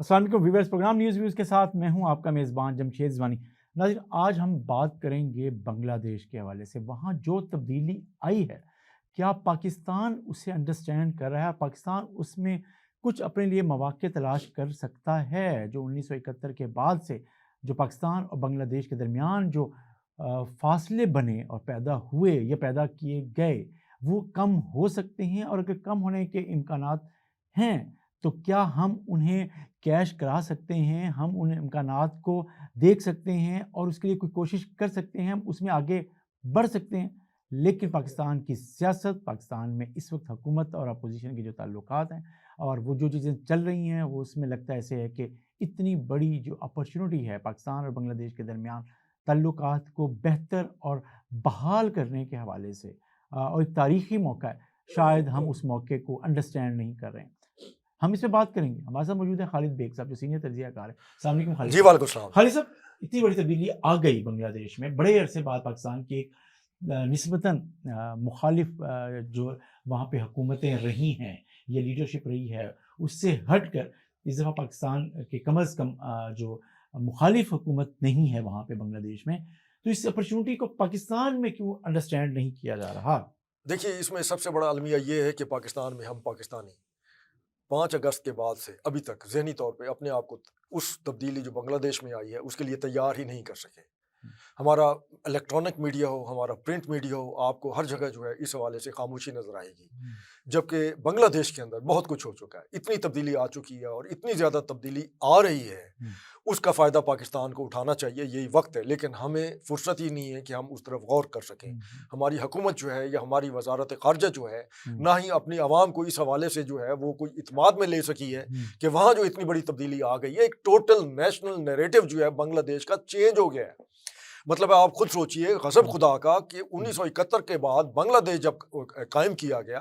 السلام علیکم viewers, programme news views کے ساتھ میں ہوں آپ کا میزبان جمشید زوانی۔ ناظرین، آج ہم بات کریں گے بنگلہ دیش کے حوالے سے۔ وہاں جو تبدیلی آئی ہے، کیا پاکستان اسے انڈرسٹینڈ کر رہا ہے؟ پاکستان اس میں کچھ اپنے لیے مواقع تلاش کر سکتا ہے؟ جو 1971 کے بعد سے جو پاکستان اور بنگلہ دیش کے درمیان جو فاصلے بنے اور پیدا ہوئے یا پیدا کیے گئے، وہ کم ہو سکتے ہیں؟ اور اگر کم ہونے کے امکانات ہیں تو کیا ہم انہیں کیش کرا سکتے ہیں؟ ہم ان امکانات کو دیکھ سکتے ہیں اور اس کے لیے کوئی کوشش کر سکتے ہیں، ہم اس میں آگے بڑھ سکتے ہیں؟ لیکن پاکستان کی سیاست، پاکستان میں اس وقت حکومت اور اپوزیشن کے جو تعلقات ہیں اور وہ جو چیزیں چل رہی ہیں، وہ اس میں لگتا ہے ایسے ہے کہ اتنی بڑی جو اپرچونٹی ہے پاکستان اور بنگلہ دیش کے درمیان تعلقات کو بہتر اور بحال کرنے کے حوالے سے، اور ایک تاریخی موقع ہے، شاید ہم اس موقع کو انڈرسٹینڈ نہیں کر رہے ہیں۔ ہم اس پہ بات کریں گے۔ ہمارے ساتھ موجود ہے خالد بیگ صاحب، جو سینئر تجزیہ کار ہے۔ السلام علیکم خالد۔ جی وعلیکم السلام۔ خالد صاحب، اتنی بڑی تبدیلی آ گئی بنگلہ دیش میں، بڑے عرصے بعد پاکستان کی ایک نسبتاً مخالف جو وہاں پہ حکومتیں رہی ہیں یا لیڈرشپ رہی ہے، اس سے ہٹ کر اس دفعہ پاکستان کے کم از کم جو مخالف حکومت نہیں ہے وہاں پہ بنگلہ دیش میں، تو اس اپرچونٹی کو پاکستان میں کیوں انڈرسٹینڈ نہیں کیا جا رہا؟ دیکھیے، اس میں سب سے بڑا المیہ یہ ہے کہ پاکستان میں ہم پاکستانی 5 اگست کے بعد سے ابھی تک ذہنی طور پہ اپنے آپ کو اس تبدیلی جو بنگلہ دیش میں آئی ہے اس کے لیے تیار ہی نہیں کر سکے۔ ہمارا الیکٹرانک میڈیا ہو، ہمارا پرنٹ میڈیا ہو، آپ کو ہر جگہ جو ہے اس حوالے سے خاموشی نظر آئے گی، جبکہ بنگلہ دیش کے اندر بہت کچھ ہو چکا ہے، اتنی تبدیلی آ چکی ہے اور اتنی زیادہ تبدیلی آ رہی ہے، اس کا فائدہ پاکستان کو اٹھانا چاہیے، یہی وقت ہے، لیکن ہمیں فرصت ہی نہیں ہے کہ ہم اس طرف غور کر سکیں۔ ہماری حکومت جو ہے یا ہماری وزارت خارجہ جو ہے، نہ ہی اپنی عوام کو اس حوالے سے جو ہے وہ کوئی اعتماد میں لے سکی ہے کہ وہاں جو اتنی بڑی تبدیلی آ گئی ہے، ایک ٹوٹل نیشنل نیریٹو جو ہے بنگلہ دیش کا چینج ہو گیا ہے۔ مطلب آپ خود سوچئے غضب خدا کا کہ 1971 کے بعد بنگلہ دیش جب قائم کیا گیا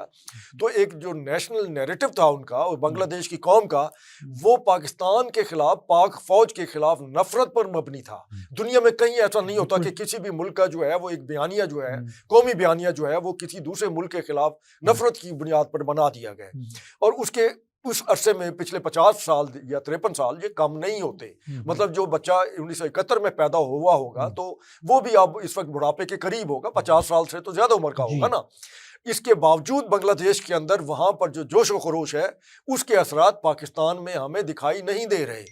تو ایک جو نیشنل نیریٹو تھا ان کا اور بنگلہ دیش کی قوم کا، وہ پاکستان کے خلاف، پاک فوج کے خلاف نفرت پر مبنی تھا۔ دنیا میں کہیں ایسا نہیں ہوتا کہ کسی بھی ملک کا جو ہے وہ ایک بیانیہ جو ہے، قومی بیانیہ جو ہے، وہ کسی دوسرے ملک کے خلاف نفرت کی بنیاد پر بنا دیا گیا، اور اس عرصے میں پچھلے 50 سال یا 53 سال یہ کم نہیں ہوتے۔ مطلب جو بچہ 1971 میں پیدا ہوا ہوگا تو وہ بھی اب اس وقت بڑھاپے کے قریب ہوگا، 50 سال سے تو زیادہ عمر کا ہوگا نا۔ اس کے باوجود بنگلہ دیش کے اندر وہاں پر جو جوش و خروش ہے، اس کے اثرات پاکستان میں ہمیں دکھائی نہیں دے رہے۔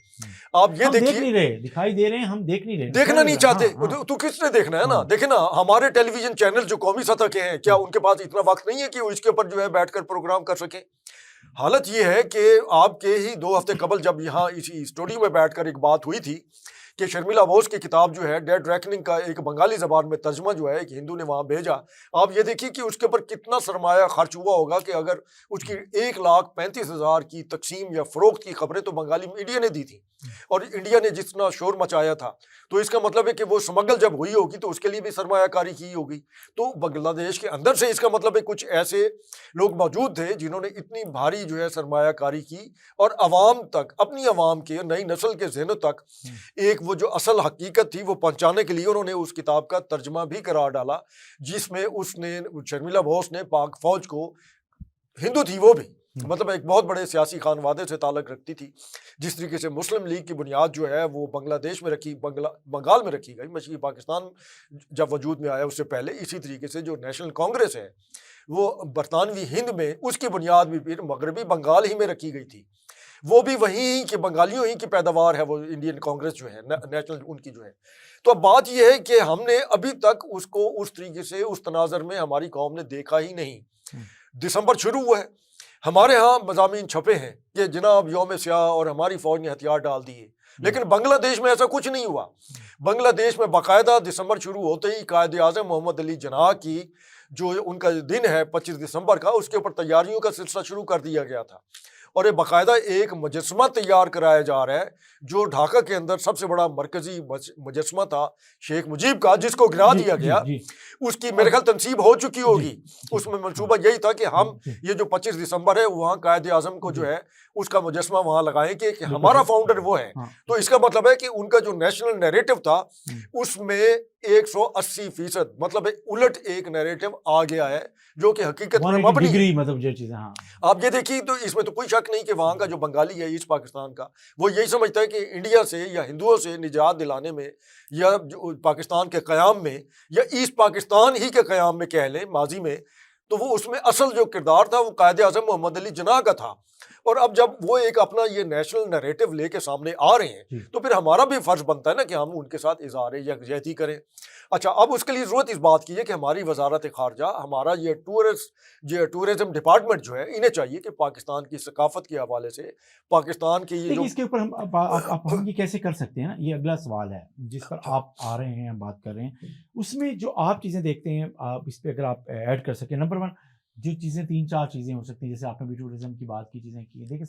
آپ یہ دیکھیے، دکھائی دے رہے ہیں، ہم دیکھ نہیں رہے، دیکھنا نہیں چاہتے تو کس نے دیکھنا ہے نا۔ دیکھیں نا، ہمارے ٹیلی ویژن چینل جو قومی سطح کے ہیں، کیا ان کے پاس اتنا وقت نہیں ہے کہ وہ اس کے اوپر جو ہے بیٹھ کر پروگرام کر سکیں؟ حالت یہ ہے کہ آپ کے ہی 2 ہفتے قبل جب یہاں اسی اسٹوڈیو میں بیٹھ کر ایک بات ہوئی تھی کہ شرمیلا بوس کی کتاب جو ہے ڈیڈ ریکننگ کا ایک بنگالی زبان میں ترجمہ جو ہے ایک ہندو نے وہاں بھیجا، آپ یہ دیکھیے کہ اس کے اوپر کتنا سرمایہ خرچ ہوا ہوگا کہ اگر اس کی 1,35,000 کی تقسیم یا فروخت کی خبریں تو بنگالی میڈیا نے دی تھی، اور انڈیا نے جتنا شور مچایا تھا، تو اس کا مطلب ہے کہ وہ سمگل جب ہوئی ہوگی تو اس کے لیے بھی سرمایہ کاری کی ہوگی۔ تو بنگلہ دیش کے اندر سے اس کا مطلب ہے کچھ ایسے لوگ موجود تھے جنہوں نے اتنی بھاری جو ہے سرمایہ کاری کی اور عوام تک، اپنی عوام کے، نئی نسل کے ذہنوں تک ایک وہ جو اصل حقیقت تھی وہ پہنچانے کے لیے انہوں نے اس کتاب کا ترجمہ بھی قرار ڈالا، جس میں اس نے شرمیلا بوس نے پاک فوج کو، ہندو تھی وہ بھی، مطلب ایک بہت بڑے سیاسی خانوادے سے تعلق رکھتی تھی، جس طریقے سے مسلم لیگ کی بنیاد جو ہے وہ بنگلہ دیش میں بنگال میں رکھی گئی، مشرقی پاکستان جب وجود میں آیا اس سے پہلے، اسی طریقے سے جو نیشنل کانگریس ہے وہ برطانوی ہند میں، اس کی بنیاد بھی پھر مغربی بنگال ہی میں رکھی گئی تھی، وہ بھی وہیں کی بنگالیوں ہی کی پیداوار ہے، وہ انڈین کانگریس جو ہے نیشنل ان کی جو ہے۔ تو اب بات یہ ہے کہ ہم نے ابھی تک اس کو اس طریقے سے اس تناظر میں ہماری قوم نے دیکھا ہی نہیں۔ دسمبر شروع ہوا ہے، ہمارے ہاں مضامین چھپے ہیں کہ جناب یوم سیاہ اور ہماری فوج نے ہتھیار ڈال دیے، لیکن بنگلہ دیش میں ایسا کچھ نہیں ہوا۔ بنگلہ دیش میں باقاعدہ دسمبر شروع ہوتے ہی قائد اعظم محمد علی جناح کی جو ان کا دن ہے 25 دسمبر کا، اس کے اوپر تیاریوں کا سلسلہ شروع کر دیا گیا تھا، اور یہ باقاعدہ ایک مجسمہ تیار کرایا جا رہا ہے جو ڈھاکہ کے اندر سب سے بڑا مرکزی مجسمہ تھا شیخ مجیب کا، جس کو گرا دیا گیا۔ اس کی میرے خیال تنصیب ہو چکی ہوگی، اس میں منصوبہ یہی تھا کہ ہم یہ جو 25 دسمبر ہے وہاں قائد اعظم کو جو ہے اس کا مجسمہ وہاں لگائیں کہ ہمارا فاؤنڈر وہ ہے. تو اس کا مطلب ہے کہ ان کا جو نیشنل نیریٹو تھا اس میں 180% مطلب الٹ ایک نیریٹو آ گیا ہے جو کہ حقیقت میں مبنی ہے. مطلب جو چیزیں آپ یہ دیکھیے تو اس میں تو کوئی شک نہیں کہ وہاں کا جو بنگالی ہے ایسٹ پاکستان کا وہ یہی سمجھتا ہے کہ انڈیا سے یا ہندوؤں سے نجات دلانے میں یا پاکستان کے قیام میں یا ایسٹ پاکستان ہی کے قیام میں کہہ لیں ماضی میں، تو وہ اس میں اصل جو کردار تھا وہ قائد اعظم محمد علی جناح کا تھا. اور اب جب وہ ایک اپنا یہ نیشنل نیریٹو لے کے سامنے آ رہے ہیں تو پھر ہمارا بھی فرض بنتا ہے نا کہ ہم ان کے ساتھ اظہار یکجہتی کریں. اچھا، اب اس کے لیے ضرورت اس بات کی ہے کہ ہماری وزارت خارجہ، ہمارا یہ ٹورزم ڈپارٹمنٹ جو ہے، انہیں چاہیے کہ پاکستان کی ثقافت کے حوالے سے پاکستان کی یہ جو اس کے اوپر ہم یہ کیسے کر سکتے ہیں نا، یہ اگلا سوال ہے جس پر آپ آ رہے ہیں، ہم بات کر رہے ہیں. اس میں جو آپ چیزیں دیکھتے ہیں، آپ اس پہ اگر آپ ایڈ کر سکیں. نمبر 1 جو چیزیں 3-4 چیزیں ہو سکتی ہیں، جیسے آپ نے بھی ٹورزم کی بات کی، چیزیں کی. دیکھیں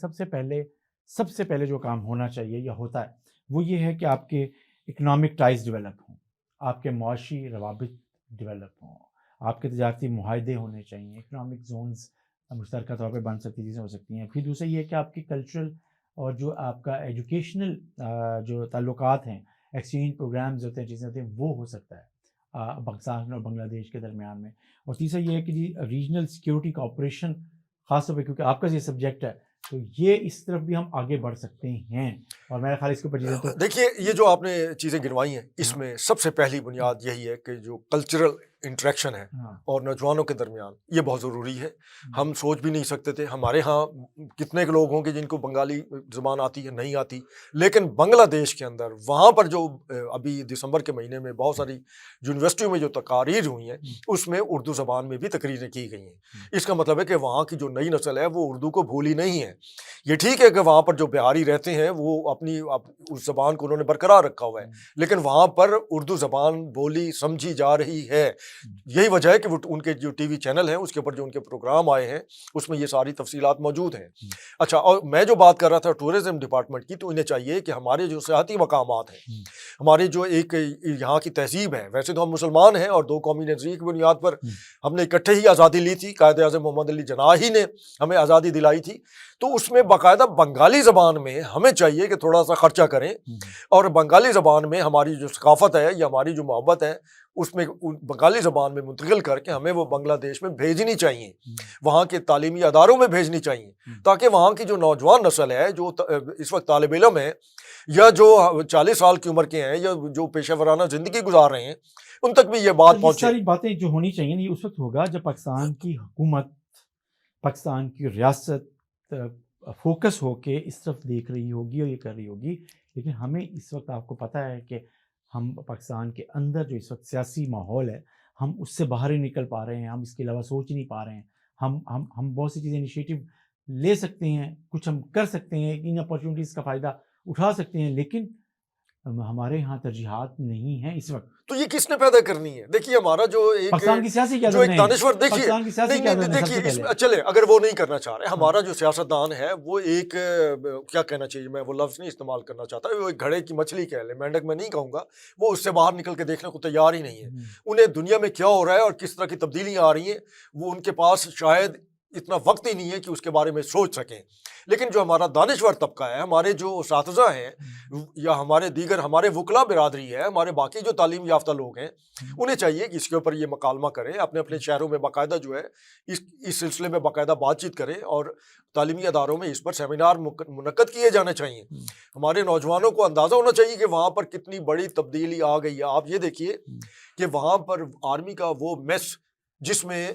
سب سے پہلے جو کام ہونا چاہیے یا ہوتا ہے وہ یہ ہے کہ آپ کے اکنامک ٹائز ڈیولپ ہوں، آپ کے معاشی روابط ڈیولپ ہوں، آپ کے تجارتی معاہدے ہونے چاہیے، اکنامک زونز مشترکہ طور پہ بن سکتی چیزیں ہو سکتی ہیں. پھر دوسرا یہ ہے کہ آپ کی کلچرل اور جو آپ کا ایجوکیشنل جو تعلقات ہیں، ایکسچینج پروگرامز ہوتے ہیں، چیزیں ہوتی ہیں، وہ ہو سکتا ہے پاکستان اور بنگلہ دیش کے درمیان میں. اور تیسرا یہ ہے کہ جی ریجنل سیکیورٹی کوآپریشن، خاص طور پہ کیونکہ آپ کا یہ سبجیکٹ ہے تو یہ اس طرف بھی ہم آگے بڑھ سکتے ہیں. اور میرا خیال اس کے اوپر چیزیں تو دیکھیے، یہ جو آپ نے چیزیں گنوائی ہیں اس میں سب سے پہلی بنیاد یہی ہے کہ جو کلچرل انٹریکشن ہے اور نوجوانوں کے درمیان یہ بہت ضروری ہے. ہم سوچ بھی نہیں سکتے تھے، ہمارے ہاں کتنے کے لوگ ہوں گے جن کو بنگالی زبان آتی ہے، نہیں آتی، لیکن بنگلہ دیش کے اندر وہاں پر جو ابھی دسمبر کے مہینے میں بہت ساری یونیورسٹیوں میں جو تقاریر ہوئی ہیں اس میں اردو زبان میں بھی تقریریں کی گئی ہیں. اس کا مطلب ہے کہ وہاں کی جو نئی نسل ہے وہ اردو کو بھولی نہیں ہے. یہ ٹھیک ہے کہ وہاں پر جو بہاری رہتے ہیں وہ اپنی اس زبان کو انہوں نے برقرار رکھا ہوا ہے، لیکن وہاں پر اردو زبان بولی سمجھی جا رہی ہے. یہی وجہ ہے کہ وہ ان کے جو ٹی وی چینل ہیں اس کے اوپر جو ان کے پروگرام آئے ہیں اس میں یہ ساری تفصیلات موجود ہیں. اچھا، اور میں جو بات کر رہا تھا ٹورزم ڈپارٹمنٹ کی، تو انہیں چاہیے کہ ہمارے جو سیاحتی مقامات ہیں، ہمارے جو ایک یہاں کی تہذیب ہے، ویسے تو ہم مسلمان ہیں اور 2 قومی نظریے کی بنیاد پر ہم نے اکٹھے ہی آزادی لی تھی، قائد اعظم محمد علی جناح ہی نے ہمیں آزادی دلائی تھی، تو اس میں باقاعدہ بنگالی زبان میں ہمیں چاہیے کہ تھوڑا سا خرچہ کریں اور بنگالی زبان میں ہماری جو ثقافت ہے یا ہماری جو محبت ہے اس میں بنگالی زبان میں منتقل کر کے ہمیں وہ بنگلہ دیش میں بھیجنی چاہیے، وہاں کے تعلیمی اداروں میں بھیجنی چاہیے، تاکہ وہاں کی جو نوجوان نسل ہے جو اس وقت طالب علم ہے یا جو 40 سال کی عمر کے ہیں یا جو پیشہ ورانہ زندگی گزار رہے ہیں، ان تک بھی یہ بات پہنچے. ساری باتیں جو ہونی چاہیے یہ اس وقت ہوگا جب پاکستان کی حکومت، پاکستان کی ریاست فوکس ہو کے اس طرف دیکھ رہی ہوگی اور یہ کر رہی ہوگی. لیکن ہمیں اس وقت آپ کو پتہ ہے کہ ہم پاکستان کے اندر جو اس وقت سیاسی ماحول ہے ہم اس سے باہر ہی نکل پا رہے ہیں، ہم اس کے علاوہ سوچ نہیں پا رہے ہیں. ہم بہت سی چیزیں انیشیٹو لے سکتے ہیں، کچھ ہم کر سکتے ہیں، ان اپارچونیٹیز کا فائدہ اٹھا سکتے ہیں، لیکن ہمارے ہاں ترجیحات نہیں ہیں اس وقت. تو یہ کس نے پیدا کرنی ہے؟ دیکھیے ہمارا جو پاکستان کی سیاسی جو ایک دانشور، دیکھیے چلے اگر وہ نہیں کرنا چاہ رہے، ہمارا جو سیاستدان ہے وہ ایک کیا کہنا چاہیے، میں وہ لفظ نہیں استعمال کرنا چاہتا، وہ ایک گھڑے کی مچھلی کہہ لیں، مینڈک میں نہیں کہوں گا، وہ اس سے باہر نکل کے دیکھنے کو تیار ہی نہیں ہے. انہیں دنیا میں کیا ہو رہا ہے اور کس طرح کی تبدیلیاں آ رہی ہیں وہ ان کے پاس شاید اتنا وقت ہی نہیں ہے کہ اس کے بارے میں سوچ سکیں. لیکن جو ہمارا دانشور طبقہ ہے، ہمارے جو اساتذہ ہیں یا ہمارے دیگر ہمارے وکلا برادری ہے، ہمارے باقی جو تعلیم یافتہ لوگ ہیں، انہیں چاہیے کہ اس کے اوپر یہ مکالمہ کریں، اپنے اپنے شہروں میں باقاعدہ جو ہے اس سلسلے میں باقاعدہ بات چیت کریں اور تعلیمی اداروں میں اس پر سیمینار منعقد کیے جانے چاہیے. ہمارے نوجوانوں کو اندازہ ہونا چاہیے کہ وہاں پر کتنی بڑی تبدیلی آ گئی ہے. آپ یہ دیکھیے کہ وہاں پر آرمی کا وہ میس جس میں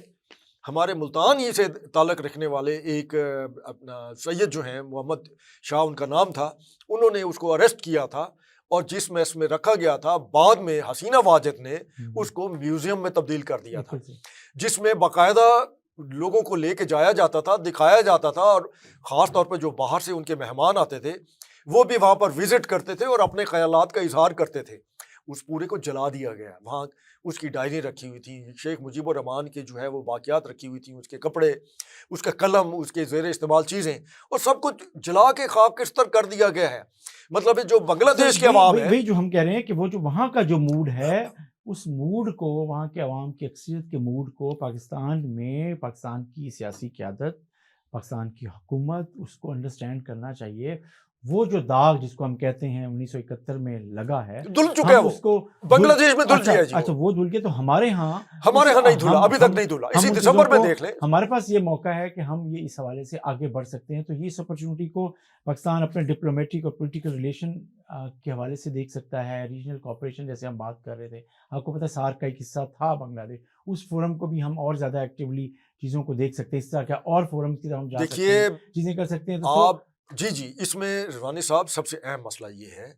ہمارے ملتان ہی سے تعلق رکھنے والے ایک اپنا سید جو ہیں محمد شاہ ان کا نام تھا، انہوں نے اس کو اریسٹ کیا تھا اور جس میس میں رکھا گیا تھا بعد میں حسینہ واجد نے اس کو میوزیم میں تبدیل کر دیا تھا، جس میں باقاعدہ لوگوں کو لے کے جایا جاتا تھا، دکھایا جاتا تھا، اور خاص طور پہ جو باہر سے ان کے مہمان آتے تھے وہ بھی وہاں پر وزٹ کرتے تھے اور اپنے خیالات کا اظہار کرتے تھے. اس پورے کو جلا دیا گیا. وہاں اس کی ڈائری رکھی ہوئی تھی، شیخ مجیب الرحمان کے جو ہے وہ باقیات رکھی ہوئی تھیں، اس کے کپڑے، اس کا قلم، اس کے زیر استعمال چیزیں، اور سب کچھ جلا کے خاک کشتر کر دیا گیا ہے. مطلب جو بنگلہ دیش کے عوام ہے، وہی جو ہم کہہ رہے ہیں کہ وہ جو وہاں کا جو موڈ ہے، اس موڈ کو، وہاں کے عوام کی اکثریت کے موڈ کو پاکستان میں پاکستان کی سیاسی قیادت، پاکستان کی حکومت اس کو انڈرسٹینڈ کرنا چاہیے. وہ جو داغ جس کو ہم کہتے ہیں 1971 میں لگا ہے, دھل چکا ہے, ہم وہ اس کو بنگلہ دیش میں دھل گیا جی. اچھا وہ دھل کے, تو ہمارے ہاں نہیں دھلا, ابھی تک نہیں دھلا. اسی دسمبر میں دیکھ لیں, ہمارے پاس یہ موقع ہے کہ ہم یہ اس حوالے سے آگے بڑھ سکتے ہیں. تو یہ اس اپرچونٹی کو پاکستان اپنے ڈپلومیٹک اور پولیٹیکل ریلیشن کے حوالے سے دیکھ سکتا ہے. ریجنل کوآپریشن جیسے ہم بات کر رہے تھے, آپ کو پتہ ہے سارک کا ایک حصہ تھا بنگلہ دیش, اس فورم کو بھی ہم اور زیادہ ایکٹیولی چیزوں کو دیکھ سکتے ہیں. اس طرح کیا اور فورم کی طرف ہم جا سکتے ہیں, چیزیں کر سکتے ہیں. آپ جی اس میں رضوانی صاحب سب سے اہم مسئلہ یہ ہے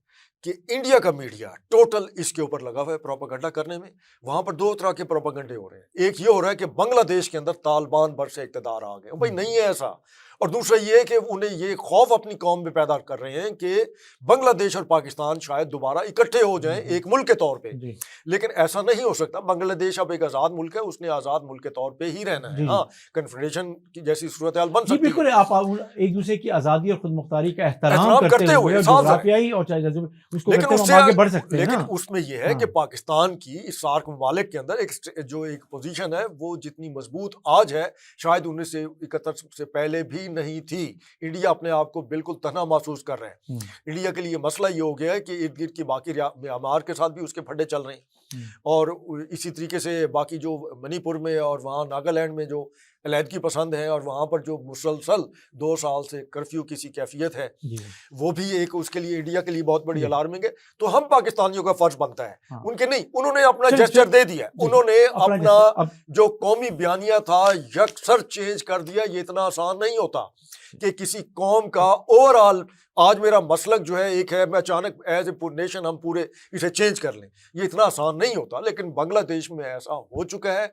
کہ انڈیا کا میڈیا ٹوٹل اس کے اوپر لگا ہوا ہے پروپیگنڈا کرنے میں. وہاں پر دو طرح کے پروپیگنڈے ہو رہے ہیں. ایک یہ ہو رہا ہے کہ بنگلہ دیش کے اندر طالبان بھر سے اقتدار آ گئے. بھائی نہیں ہے ایسا. اور دوسرا یہ ہے کہ انہیں یہ خوف اپنی قوم میں پیدا کر رہے ہیں کہ بنگلہ دیش اور پاکستان شاید دوبارہ اکٹھے ہو جائیں ایک ملک کے طور پہ. لیکن ایسا نہیں ہو سکتا. بنگلہ دیش اب ایک آزاد ملک ہے, اس نے آزاد ملک کے طور پہ ہی رہنا ہے. ہاں, کنفیڈریشن کی جیسی صورتحال بن سکتی ہے. بالکل, آپ ایک دوسرے کی آزادی اور خود مختاری کا احترام کرتے ہوئے جغرافیائی اور اس کو کرتے ہوئے آگے بڑھ سکتے ہیں. لیکن اس میں یہ ہے کہ پاکستان کی اس سارک ممالک کے اندر ایک پوزیشن ہے وہ جتنی مضبوط آج ہے شاید 1971 سے پہلے بھی نہیں تھی. انڈیا اپنے آپ کو بالکل تنہا محسوس کر رہے ہیں. انڈیا کے لیے مسئلہ یہ ہو گیا ہے کہ ارد گرد کی باقی میانمار کے ساتھ بھی اس کے پھڈے چل رہے ہیں, اور اسی طریقے سے باقی جو منی پور میں اور وہاں ناگالینڈ میں جو علیحدگی پسند ہیں, اور وہاں پر جو مسلسل 2 سال سے کرفیو کی سی کیفیت ہے, وہ بھی ایک اس کے لیے انڈیا کے لیے بہت بڑی الارمنگ ہے. تو ہم پاکستانیوں کا فرض بنتا ہے, ان کے نہیں. انہوں نے اپنا جسچر دے دیا, انہوں نے اپنا جو قومی بیانیہ تھا یکسر چینج کر دیا. یہ اتنا آسان نہیں ہوتا کہ کسی قوم کا اوور آل آج میرا مسلک جو ہے ایک ہے, میں اچانک ایز اے نیشن ہم پورے اسے چینج کر لیں. یہ اتنا آسان نہیں ہوتا. لیکن بنگلہ دیش میں ایسا ہو چکا ہے.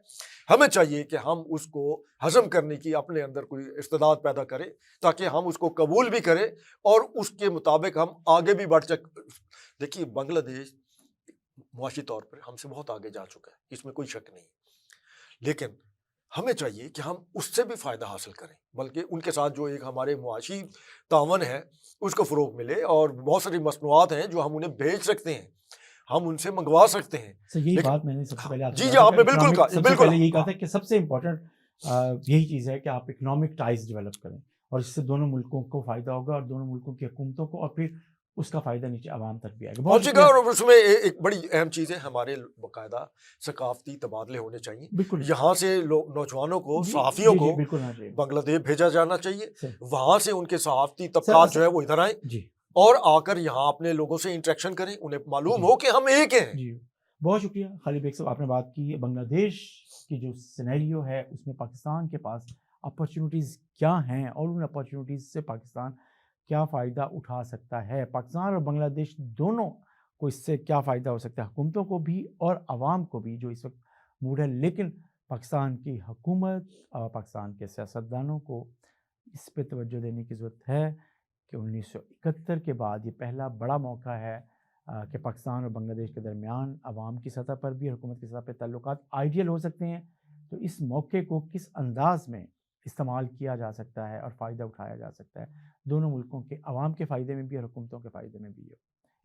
ہمیں چاہیے کہ ہم اس کو ہضم کرنے کی اپنے اندر کوئی استعداد پیدا کریں تاکہ ہم اس کو قبول بھی کریں اور اس کے مطابق ہم آگے بھی بڑھ سکیں. دیکھیے بنگلہ دیش معاشی طور پر ہم سے بہت آگے جا چکا ہے, اس میں کوئی شک نہیں. لیکن ہمیں چاہیے کہ ہم اس سے بھی فائدہ حاصل کریں, بلکہ ان کے ساتھ جو ایک ہمارے معاشی تعاون ہے اس کو فروغ ملے. اور بہت ساری مصنوعات ہیں جو ہم انہیں بھیج سکتے ہیں, ہم ان سے منگوا سکتے ہیں. یہی بات میں نے سب سے پہلے جی آپ نے بالکل کہا, بالکل یہی کہا تھا کہ سب سے امپورٹنٹ یہی چیز ہے کہ آپ اکنامک ٹائز ڈیولپ کریں, اور اس سے دونوں ملکوں کو فائدہ ہوگا, اور دونوں ملکوں کی حکومتوں کو, اور پھر اس کا فائدہ نیچے عوام تک بھی آئے گا. پہنچے گا. اور اس میں ایک بڑی اہم چیز ہے, ہمارے باقاعدہ ثقافتی تبادلے ہونے چاہیے. بالکل یہاں سے نوجوانوں کو, صحافیوں کو بنگلہ دیش بھیجا جانا چاہیے. وہاں سے ان کے صحافتی طبقات جو ہے وہ ادھر آئیں اور آ کر یہاں اپنے لوگوں سے انٹریکشن کریں, انہیں معلوم ہو کہ ہم ایک ہیں. جی بہت شکریہ خالد بیگ صاحب, آپ نے بات کی بنگلہ دیش کی جو سینیریو ہے اس میں پاکستان کے پاس اپرچونیٹیز کیا ہیں, اور ان اپرچونیٹیز سے پاکستان کیا فائدہ اٹھا سکتا ہے. پاکستان اور بنگلہ دیش دونوں کو اس سے کیا فائدہ ہو سکتا ہے, حکومتوں کو بھی اور عوام کو بھی جو اس وقت موڈ ہے. لیکن پاکستان کی حکومت اور پاکستان کے سیاستدانوں کو اس پہ توجہ دینے کی ضرورت ہے کہ 1971 کے بعد یہ پہلا بڑا موقع ہے کہ پاکستان اور بنگلہ دیش کے درمیان عوام کی سطح پر بھی حکومت کی سطح پہ تعلقات آئیڈیل ہو سکتے ہیں. تو اس موقع کو کس انداز میں استعمال کیا جا سکتا ہے اور فائدہ اٹھایا جا سکتا ہے, دونوں ملکوں کے عوام کے فائدے میں بھی اور حکومتوں کے فائدے میں بھی ہو.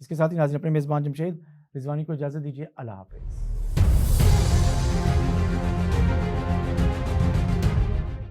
اس کے ساتھ ہی ناظرین اپنے میزبان جمشید رضوانی کو اجازت دیجیے. اللہ حافظ.